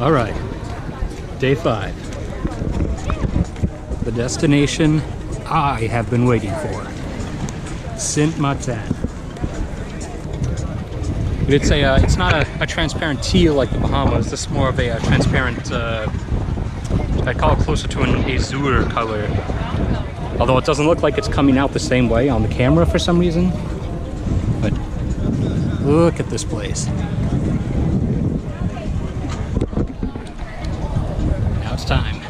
All right, day 5. The destination I have been waiting for. Sint Maarten. It's not a transparent teal like the Bahamas. This is more of a transparent, I call it closer to an azure color. Although it doesn't look like it's coming out the same way on the camera for some reason. But look at this place. Now it's time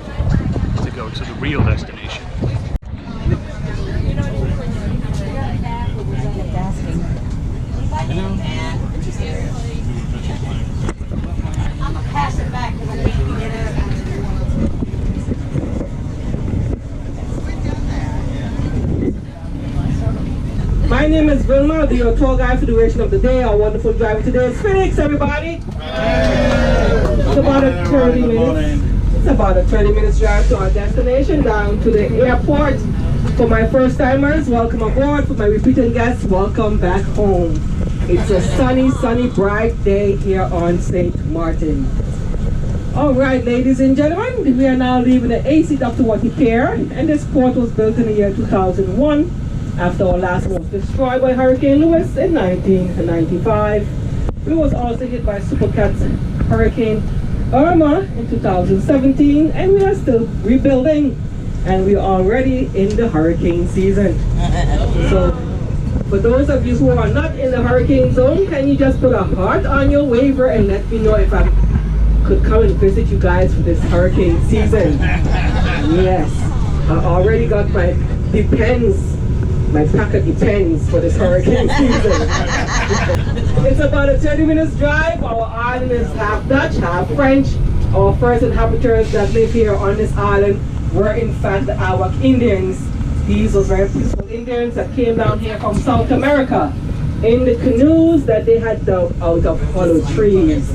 to go to the real destination. My name is Vilma, I'll be your tour guide for the duration of the day. Our wonderful driver today is Phoenix, everybody. It's about a 30 minutes. It's about a 30 minutes drive to our destination, down to the airport. For my first timers, welcome aboard. For my repeating guests, welcome back home. It's a sunny, bright day here on St. Martin. All right, ladies and gentlemen, we are now leaving the AC Dr. Watty Pier, and this port was built in the year 2001 after our last one was destroyed by Hurricane Lewis in 1995. We was also hit by Supercat's Hurricane Irma in 2017, and we are still rebuilding, and we are already in the hurricane season. So for those of you who are not in the hurricane zone, can you just put a heart on your waiver and let me know if I could come and visit you guys for this hurricane season? Yes, I already got my packet depends for this hurricane season. It's about a 30 minutes drive. Our island is half Dutch, half French. Our first inhabitants that live here on this island were in fact the Awak Indians. These were very peaceful Indians that came down here from South America in the canoes that they had dug out of hollow trees.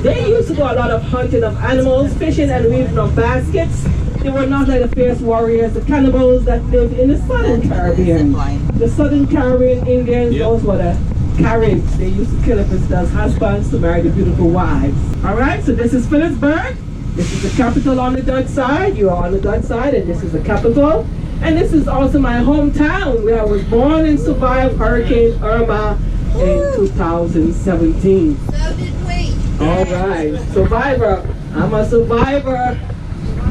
They used to do a lot of hunting of animals, fishing and weaving of baskets. They were not like the fierce warriors, the cannibals that lived in the Southern Caribbean. The Southern Caribbean Indians, those were the Caribs. They used to kill up as husbands to marry the beautiful wives. All right, so this is Phillipsburg. This is the capital on the Dutch side. You are on the Dutch side, and this is the capital. And this is also my hometown, where I was born and survived Hurricane Irma in 2017. So did we. All right, survivor. I'm a survivor.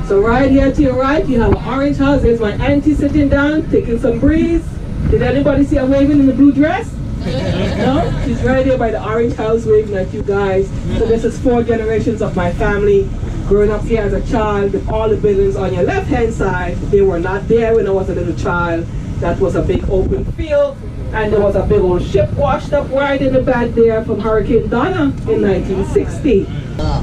So right here to your right, you have an orange house. There's my auntie sitting down, taking some breeze. Did anybody see her waving in the blue dress? No? She's right there by the orange house waving at you guys. So this is 4 generations of my family growing up here as a child with all the buildings on your left-hand side. They were not there when I was a little child. That was a big open field. And there was a big old ship washed up right in the back there from Hurricane Donna in 1960.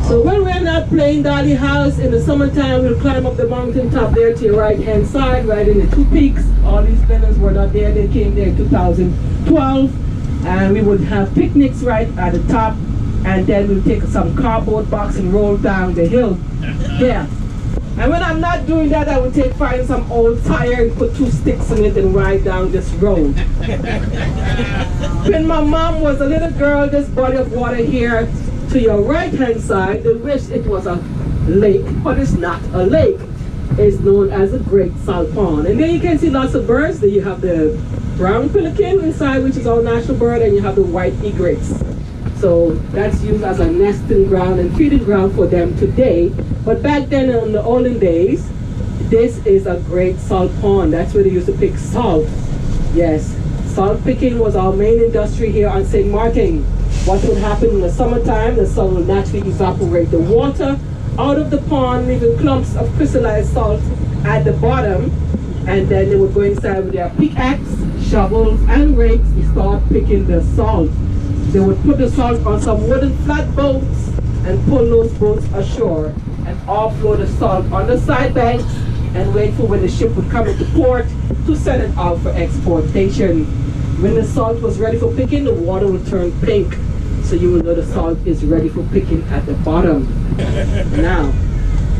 So when we're not playing Dolly House in the summertime, we'll climb up the mountain top there to your right-hand side, right in the 2 peaks. All these buildings were not there. They came there in 2012. And we would have picnics right at the top. And then we'll take some cardboard box and roll down the hill there. And when I'm not doing that, I would find some old tire and put 2 sticks in it and ride down this road. When my mom was a little girl, this body of water here to your right-hand side, they wish it was a lake, but it's not a lake. It's known as a Great Salt Pond. And then you can see lots of birds. There you have the brown pelican inside, which is our national bird, and you have the white egrets. So that's used as a nesting ground and feeding ground for them today. But back then in the olden days, this is a great salt pond. That's where they used to pick salt. Yes, salt picking was our main industry here on St. Martin. What would happen in the summertime, the sun would naturally evaporate the water out of the pond, leaving clumps of crystallized salt at the bottom. And then they would go inside with their pickaxe, shovels, and rakes to start picking the salt. They would put the salt on some wooden flat boats and pull those boats ashore and offload the salt on the side banks and wait for when the ship would come into port to send it out for exportation. When the salt was ready for picking, the water would turn pink, so you will know the salt is ready for picking at the bottom. Now,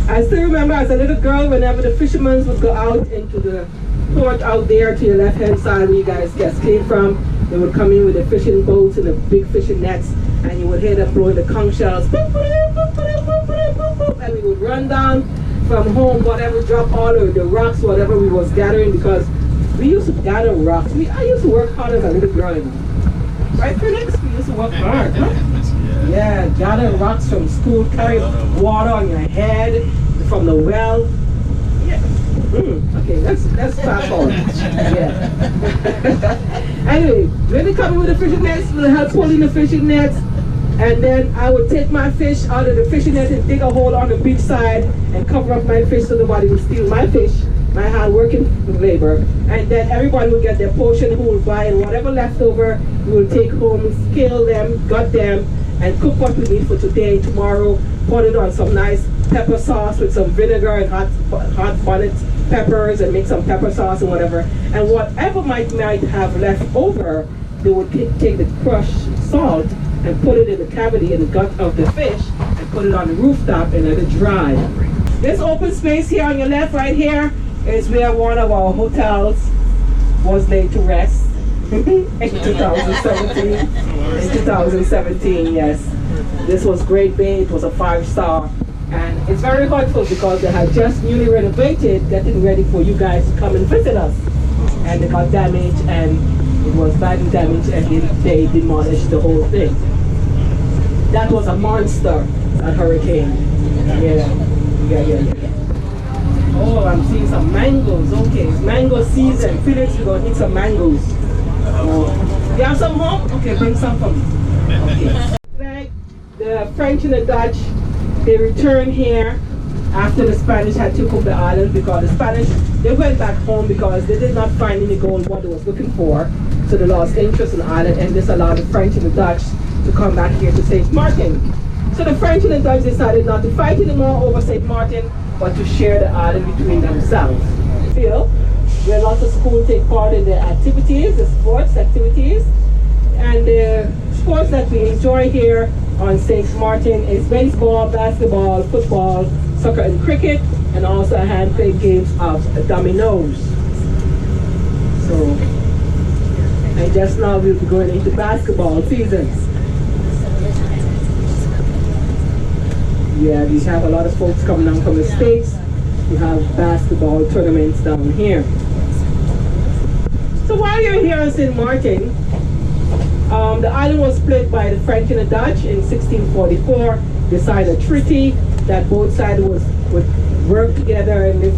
I still remember as a little girl, whenever the fishermen would go out into the port out there to your left-hand side where you guys came from, they would come in with the fishing boats and the big fishing nets, and you would hear them blowing the conch shells. and we would run down from home, whatever, drop all of the rocks, whatever we was gathering, because we used to gather rocks. I used to work hard as a little girl, you know. Right, Felix? We used to work hard, huh? Yeah, gather rocks from school, carry water on your head from the well. Yeah. Okay, let's fast forward. Yeah. Anyway, when they come with the fishing nets, we'll help pull in the fishing nets, and then I would take my fish out of the fishing net and dig a hole on the beach side and cover up my fish so nobody would steal my fish, my hard working labor. And then everybody will get their portion, who will buy, and whatever left over, we will take home, scale them, gut them, and cook what we need for today, tomorrow, put it on some nice pepper sauce with some vinegar and hot bonnet peppers, and make some pepper sauce and whatever. And whatever might have left over, they would take the crushed salt and put it in the cavity in the gut of the fish and put it on the rooftop and let it dry. This open space here on your left right here is where one of our hotels was laid to rest in 2017. In 2017, yes. This was Great Bay, it was a 5-star. And it's very hurtful because they had just newly renovated, getting ready for you guys to come and visit us. And they got damaged, and it was badly damaged, and they demolished the whole thing. That was a monster, a hurricane. Yeah. Oh, I'm seeing some mangoes. Okay, it's mango season. Felix, we're going to eat some mangoes. Oh. You have some more? Okay, bring some for me. Okay. The French and the Dutch, they returned here after the Spanish had took over the island, because the Spanish, they went back home because they did not find any gold what they was looking for. So they lost interest in the island, and this allowed the French and the Dutch to come back here to St. Martin. So the French and the Dutch decided not to fight anymore over St. Martin, but to share the island between themselves. Phil, where lots of schools take part in the activities, the sports activities, and the sports that we enjoy here on St. Martin is baseball, basketball, football, soccer and cricket, and also hand-played games of dominoes. So, and just now we'll be going into basketball seasons. Yeah, we have a lot of folks coming down from the States. We have basketball tournaments down here. So while you're here on St. Martin, the island was split by the French and the Dutch in 1644. They signed a treaty that both sides would work together and live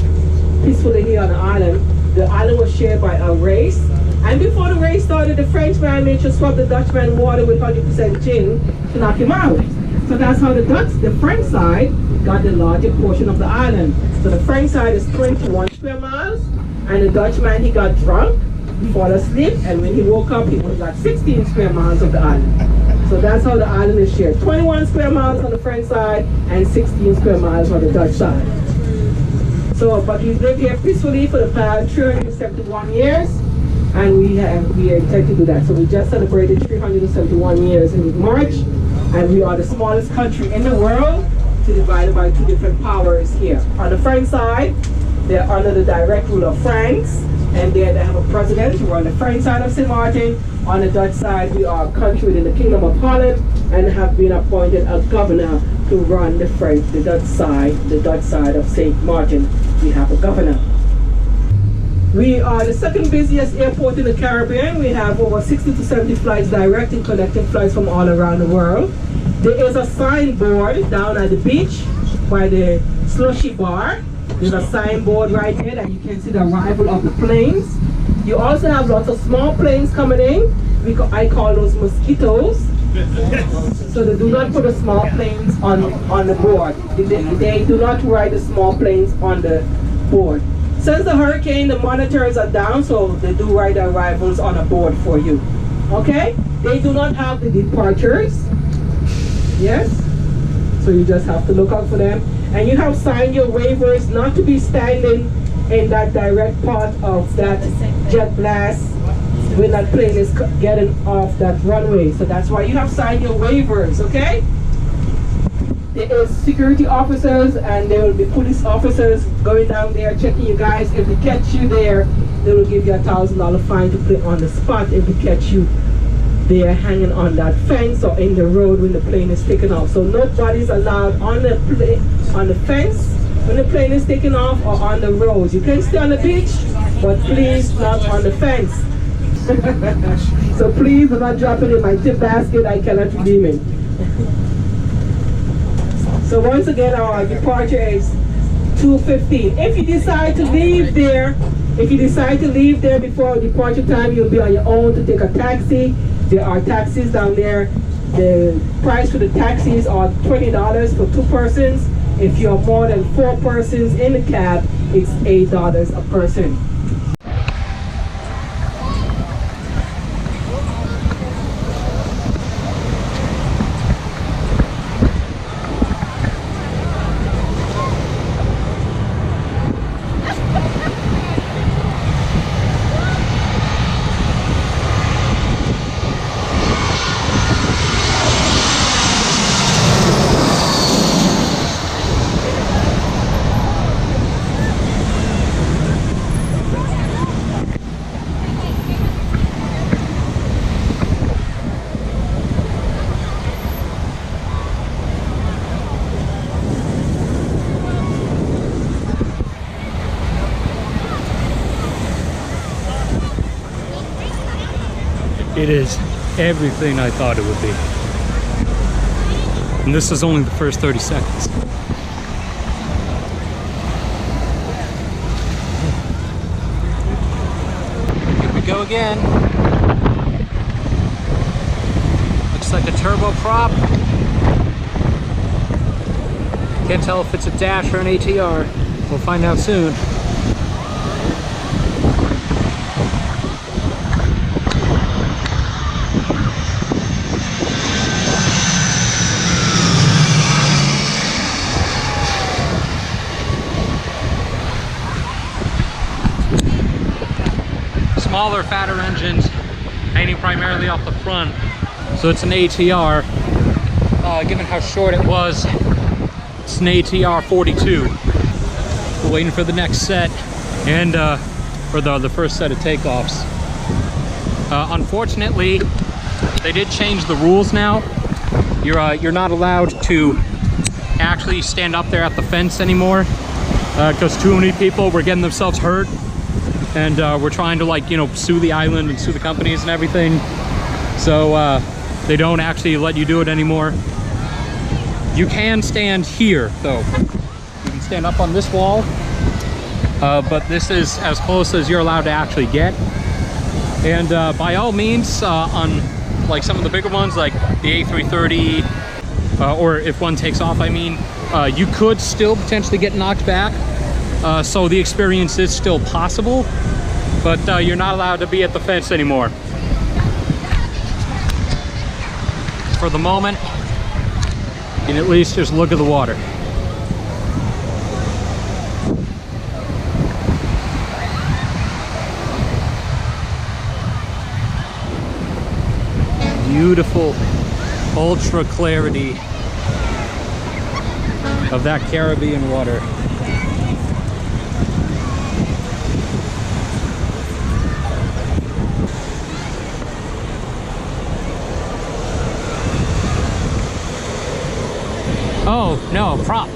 peacefully here on the island. The island was shared by a race. And before the race started, the Frenchman made sure to swap the Dutchman water with 100% gin to knock him out. So that's how the French side got the larger portion of the island. So the French side is 21 square miles, and the Dutchman, he got drunk, fall asleep, and when he woke up, he was like 16 square miles of the island. So that's how the island is shared. 21 square miles on the French side and 16 square miles on the Dutch side. So, but we've lived here peacefully for the past 371 years, and we intend to do that. So we just celebrated 371 years in March, and we are the smallest country in the world to divide by two different powers here. On the French side, they're under the direct rule of France, and there they have a president. We're on the French side of St. Martin. On the Dutch side, we are a country within the Kingdom of Holland, and have been appointed a governor to run the Dutch side of St. Martin. We have a governor. We are the second busiest airport in the Caribbean. We have over 60 to 70 flights direct and connecting flights from all around the world. There is a signboard down at the beach by the slushy bar. There's a signboard right there that you can see the arrival of the planes. You also have lots of small planes coming in. I call those mosquitoes. So they do not put the small planes on the board. They do not ride the small planes on the board. Since the hurricane, the monitors are down, so they do ride the arrivals on a board for you. Okay? They do not have the departures. Yes? So you just have to look out for them. And you have signed your waivers not to be standing in that direct part of that jet blast when that plane is getting off that runway. So that's why you have signed your waivers, okay? There is security officers, and there will be police officers going down there checking you guys. If they catch you there, they will give you a $1,000 fine to put on the spot if they catch you they're hanging on that fence or in the road when the plane is taking off. So nobody's allowed on the fence when the plane is taking off or on the road. You can stay on the beach, but please not on the fence. So please do not drop it in my tip basket. I cannot redeem it. So once again, our departure is 2:15. If you decide to leave there, before departure time, you'll be on your own to take a taxi. There are taxis down there. The price for the taxis are $20 for 2 persons. If you're more than 4 persons in the cab, it's $8 a person. It is everything I thought it would be. And this is only the first 30 seconds. Here we go again. Looks like a turboprop. Can't tell if it's a dash or an ATR. We'll find out soon. Smaller, fatter engines, hanging primarily off the front. So it's an ATR. Given how short it was, it's an ATR 42. We're waiting for the next set and for the first set of takeoffs. Unfortunately, they did change the rules now. You're not allowed to actually stand up there at the fence anymore because too many people were getting themselves hurt. And we're trying to, like, you know, sue the island and sue the companies and everything. So they don't actually let you do it anymore. You can stand here, though. You can stand up on this wall. But this is as close as you're allowed to actually get. And by all means, on like some of the bigger ones, like the A330, or if one takes off, I mean, you could still potentially get knocked back. So the experience is still possible, but you're not allowed to be at the fence anymore. For the moment, you can at least just look at the water. Beautiful ultra clarity of that Caribbean water. Oh, no, prop.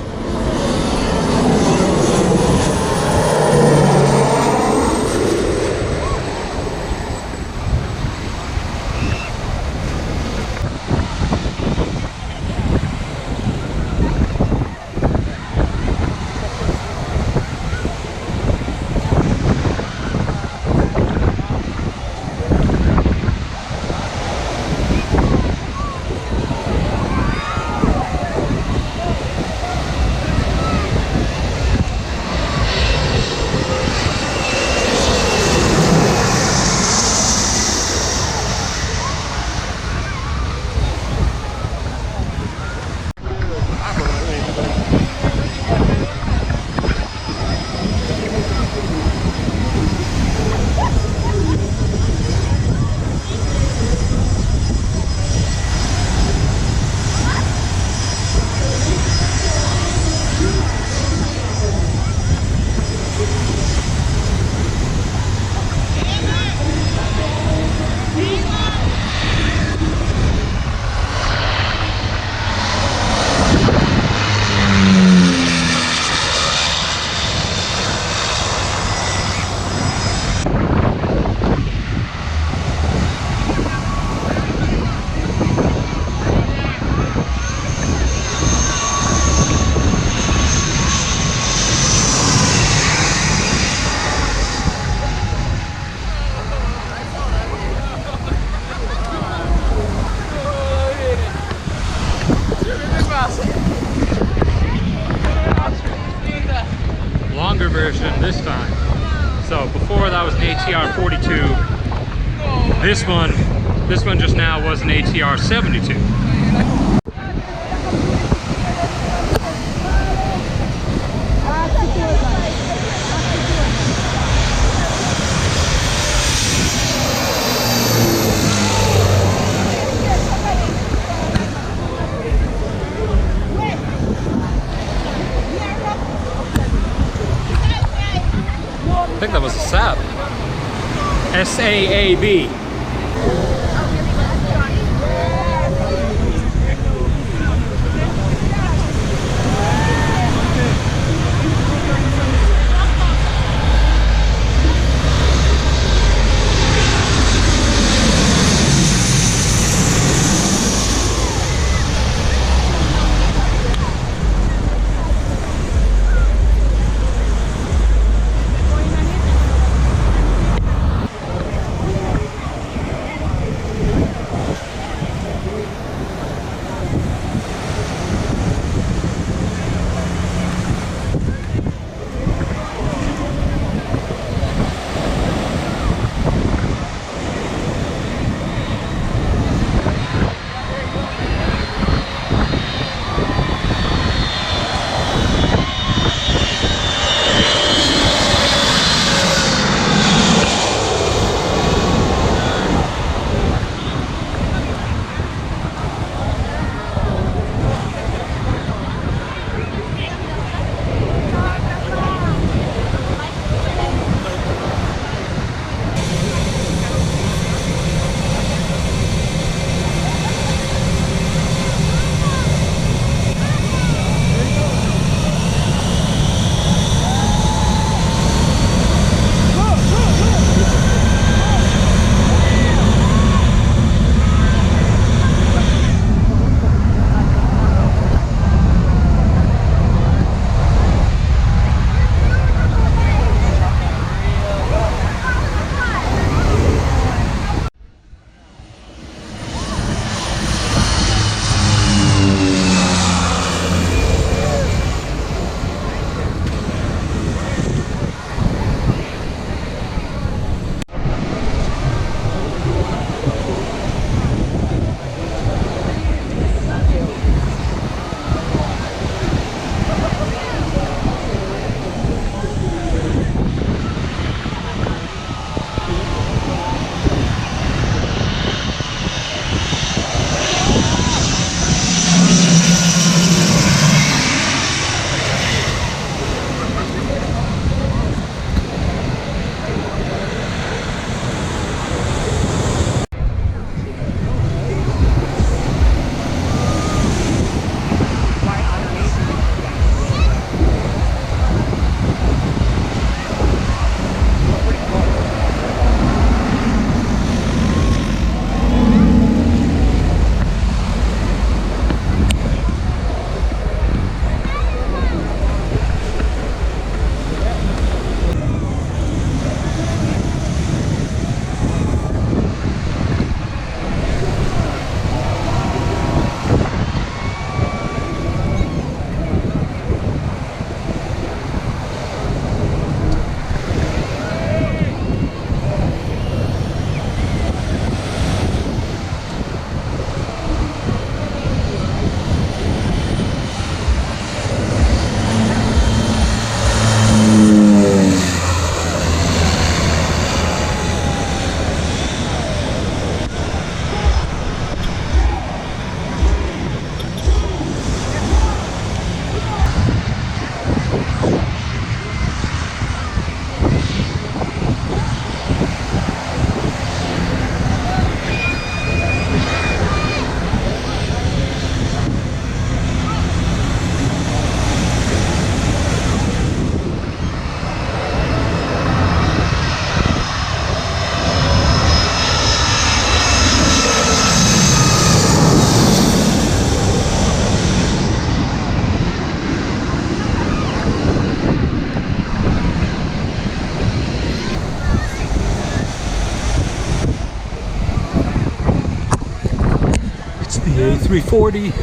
Longer version this time. So before that was an ATR 42. This one just now was an ATR 72. I think that was a SAB. S-A-A-B. A340.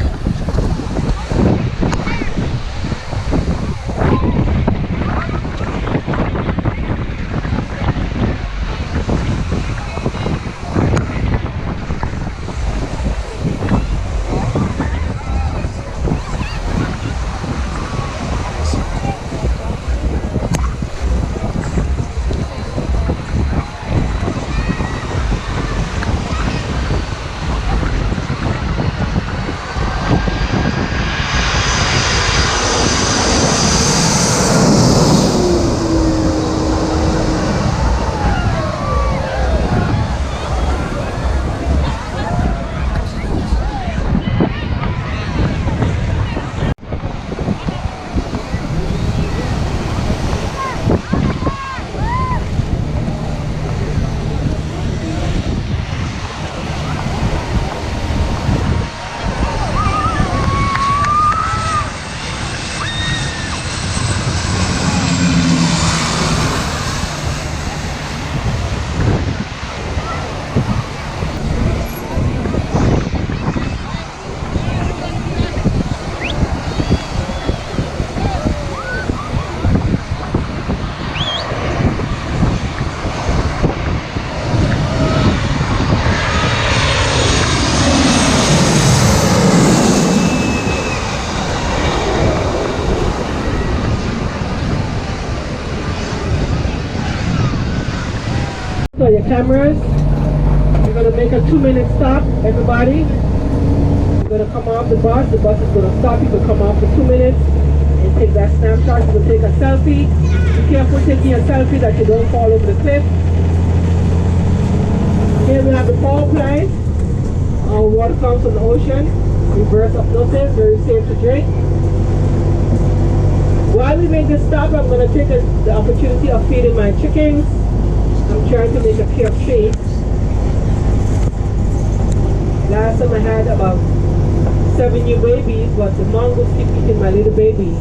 your cameras. We're going to make a 2-minute stop, everybody. You're going to come off the bus is going to stop. You can come off for 2 minutes and take that snapshot. You can take a selfie. Be careful taking a selfie that you don't fall over the cliff. Here we have the power plant. Our water comes from the ocean. Reverse osmosis, very safe to drink. While we make this stop, I'm going to take the opportunity of feeding my chickens. I'm trying to make a KFC. Last time I had about 7 new babies, but the mongoose keep eating my little babies.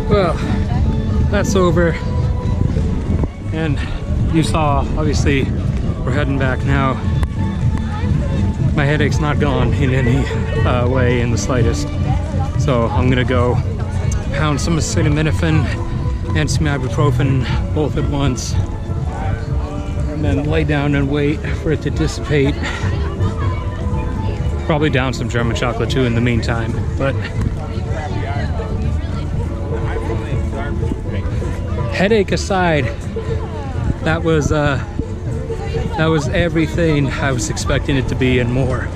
Well, that's over, and you saw, obviously, we're heading back now. My headache's not gone in any way in the slightest, so I'm gonna go pound some acetaminophen and some ibuprofen both at once, and then lay down and wait for it to dissipate. Probably down some German chocolate too in the meantime, but headache aside, that was everything I was expecting it to be and more.